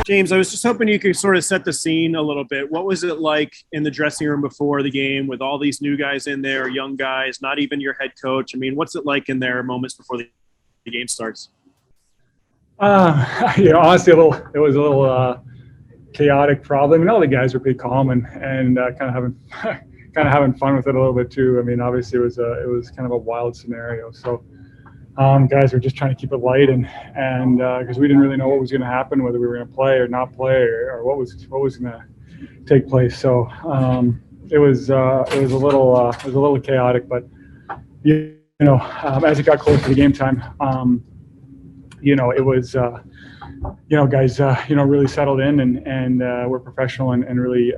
James, I was just hoping you could sort of set the scene a little bit. What was it like in the dressing room before the game with all these new guys in there, young guys, not even your head coach? I mean, what's it like in there moments before the game starts? Honestly, it was a little chaotic, probably. I mean, all the guys were pretty calm and kind of having kind of having fun with it a little bit too. I mean, obviously it was kind of a wild scenario. So guys were just trying to keep it light and because we didn't really know what was going to happen, whether we were going to play or not play or what was going to take place. So it was a little chaotic, but as it got closer to game time, it was guys really settled in and were professional and really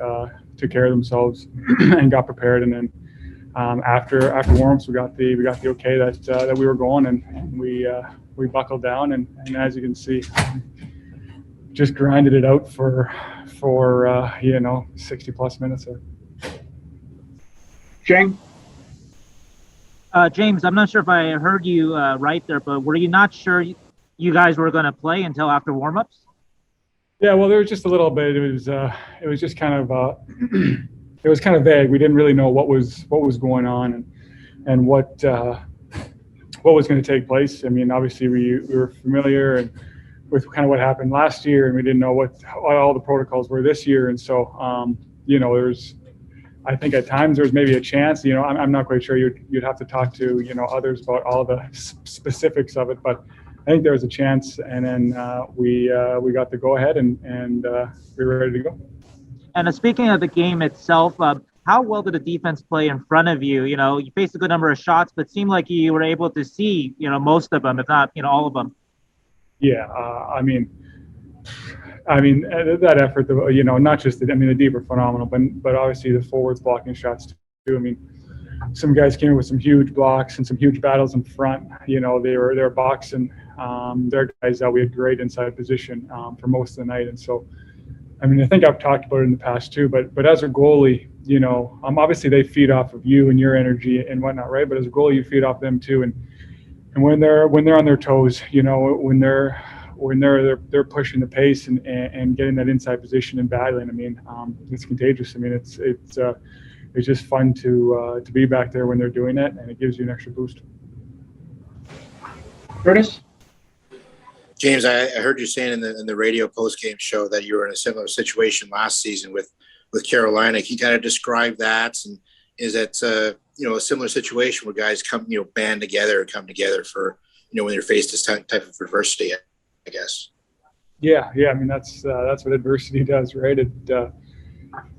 took care of themselves and got prepared. And then after warm-ups, we got the okay that we were going, and we buckled down and as you can see, just grinded it out for 60 plus minutes there. James? James, I'm not sure if I heard you right there, but were you not sure you guys were going to play until after warm-ups? Yeah, well, there was just a little bit. It was just kind of it was kind of vague. We didn't really know what was going on and what was going to take place. I mean, obviously we were familiar and with kind of what happened last year, and we didn't know what all the protocols were this year. And so, there's, I think at times there was maybe a chance. I'm not quite sure. You'd have to talk to others about all the specifics of it, but I think there was a chance, and then we got the go ahead and we were ready to go. And speaking of the game itself, how well did the defense play in front of you? You faced a good number of shots, but it seemed like you were able to see, most of them, if not, all of them. Yeah, I mean that effort, not just the deep were phenomenal, but obviously the forwards blocking shots too. I mean, some guys came in with some huge blocks and some huge battles in front. They were boxing their guys out. We had great inside position for most of the night, and so. I mean, I think I've talked about it in the past too, but as a goalie, obviously they feed off of you and your energy and whatnot, right? But as a goalie, you feed off them too, and when they're on their toes, when they're pushing the pace and getting that inside position and battling. I mean, it's contagious. I mean, it's just fun to be back there when they're doing it, and it gives you an extra boost. Curtis? James, I heard you saying in the radio post-game show that you were in a similar situation last season with Carolina. Can you kind of describe that? And is that a similar situation where guys come band together and come together for when you're faced this type of adversity? I guess. Yeah. I mean that's what adversity does, right?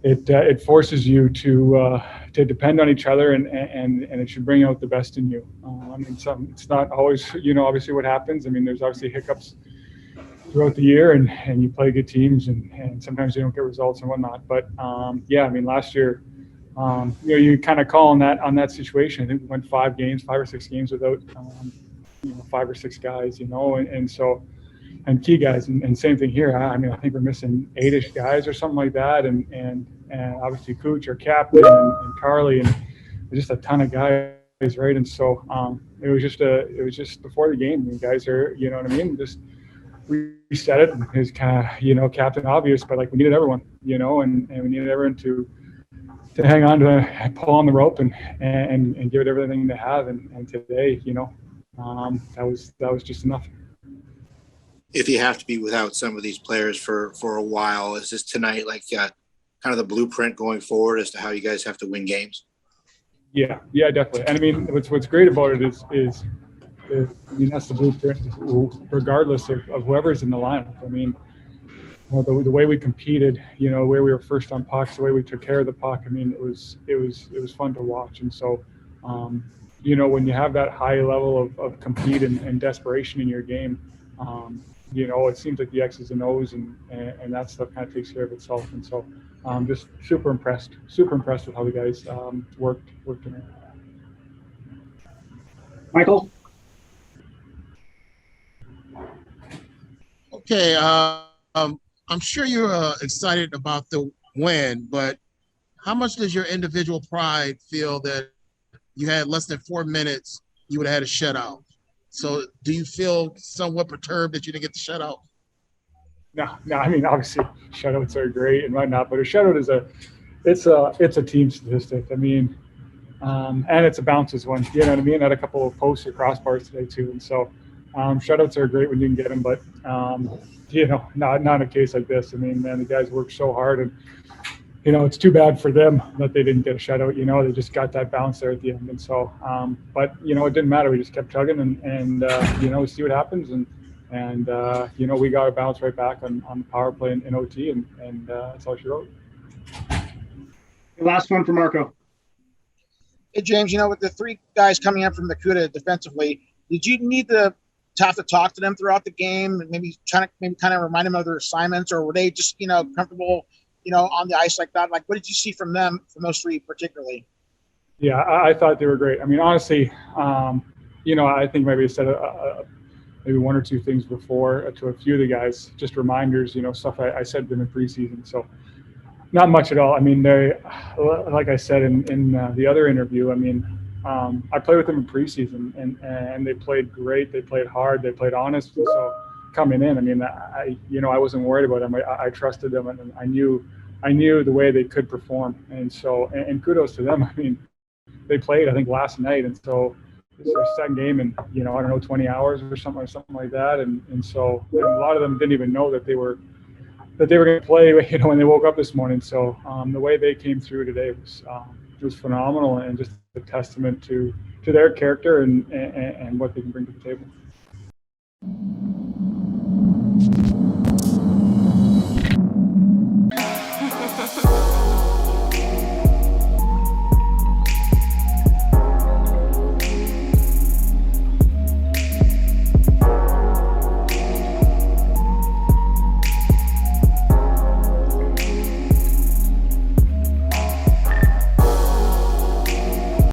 It forces you to depend on each other and it should bring out the best in you. It's not always obviously what happens. I mean, there's obviously hiccups throughout the year and you play good teams and sometimes you don't get results and whatnot. But last year, you kind of call on that situation. I think we went 5 or 6 games without 5 or 6 guys, and so. And key guys, and same thing here. I mean, I think we're missing 8-ish guys or something like that, and obviously Cooch, our captain, and Carly, and just a ton of guys, right? And so it was just before the game. You guys are, what I mean? Just reset it. It was kind of, captain obvious, but like we needed everyone, and we needed everyone to hang on to pull on the rope and give it everything they have. And today, that was just enough. If you have to be without some of these players for a while, is this tonight like kind of the blueprint going forward as to how you guys have to win games? Yeah, definitely. And I mean, what's great about it is that's the blueprint, regardless of whoever's in the lineup. I mean, the way we competed, the way we were first on pucks, the way we took care of the puck. I mean, it was fun to watch. And so, when you have that high level of compete and desperation in your game. It seems like the X's and O's and that stuff kind of takes care of itself. And so just super impressed with how the guys worked tonight. Michael? Okay, I'm sure you're excited about the win, but how much does your individual pride feel that you had less than 4 minutes, you would have had a shutout? So do you feel somewhat perturbed that you didn't get the shutout? No. I mean, obviously, shutouts are great and whatnot, but a shutout is it's a team statistic. I mean, and it's a bounces one. You know what I mean? Had a couple of posts or crossbars today too, and so shutouts are great when you can get them, but not in a case like this. I mean, man, the guys work so hard, and it's too bad for them that they didn't get a shutout. They just got that bounce there at the end, and so. But it didn't matter. We just kept chugging, and we see what happens, and we got a bounce right back on the power play in OT, and that's all she wrote. Last one for Marco. Hey, James, with the three guys coming up from the CUDA defensively, did you need to have to talk to them throughout the game and maybe kind of remind them of their assignments, or were they just, comfortable, on the ice like that? Like, what did you see from them, from those three particularly? Yeah, I thought they were great. I mean, honestly, I think maybe I said maybe one or two things before to a few of the guys, just reminders, stuff I said to them in preseason. So not much at all. I mean, they, like I said in the other interview, I mean, I played with them in preseason, and they played great. They played hard. They played honest. And so coming in, I mean, I wasn't worried about them. I trusted them, and I knew the way they could perform. And so, and kudos to them. I mean, they played, I think, last night, and so it's their second game in, I don't know, 20 hours or something like that. And so a lot of them didn't even know that they were going to play, when they woke up this morning. So the way they came through today was phenomenal, and just a testament to their character and what they can bring to the table.